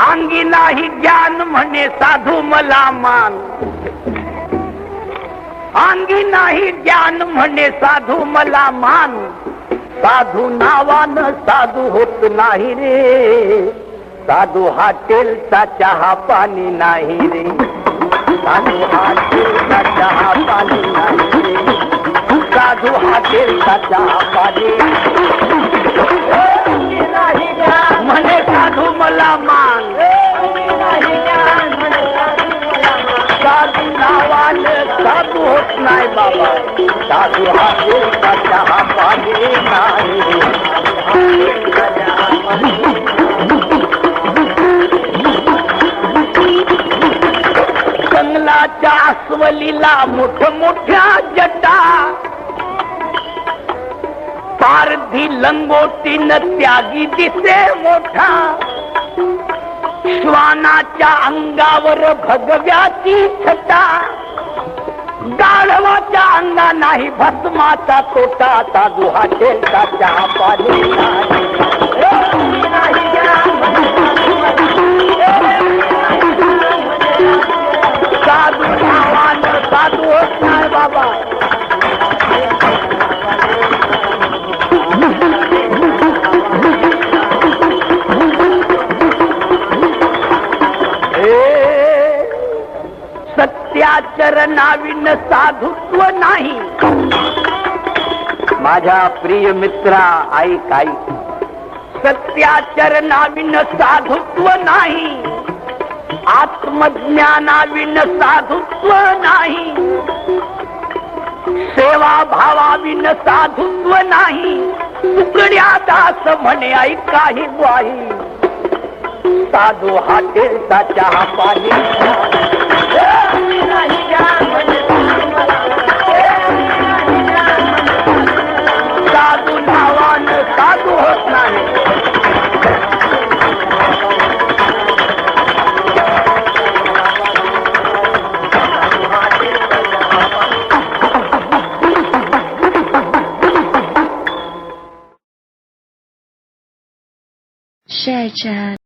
अंगी नाही ज्ञान म्हणे साधू मला मान, अंगी नाही ज्ञान म्हणे साधू मला मान, साधू नावानं साधू होत नाही रे, साधू हॉटेलचा चहा पाणी नाही रे, साधू हॉटेलचा चहा पाणी नाही रे, साधू हॉटेलचा चहा पाणी म्हणे साधू मला मान, साधू नावानं साधू होत नाही बाबा, साधू हॉटेलचा चहा पाणी नाही जंगलाच्या अस्वलीला मोठमोठ्या जटा, पारधी लंगोटीनं त्यागी दिसे मोठा, श्वानाच्या अंगावर भगव्याची छटा, गाढवाच्या अंगा नाही भस्माचा तोटा, साधू हॉटेलचा चहा पाणी नाही, साधू नावानं साधू होत नाही बाबा, सत्याचरणाविन साधुत्व नाही. माझ्या प्रिय मित्रा ऐक ऐक, सत्याचरणाविन साधुत्व नाही, आत्मज्ञानाविन साधुत्व नाही, सेवा भावाविन साधुत्व नाही, तुकड्या दास म्हणे ऐकाही ग्वाही, साधू हॉटेलचा चहा पाणी साधू नावानं साधू होत नाही. Share chat.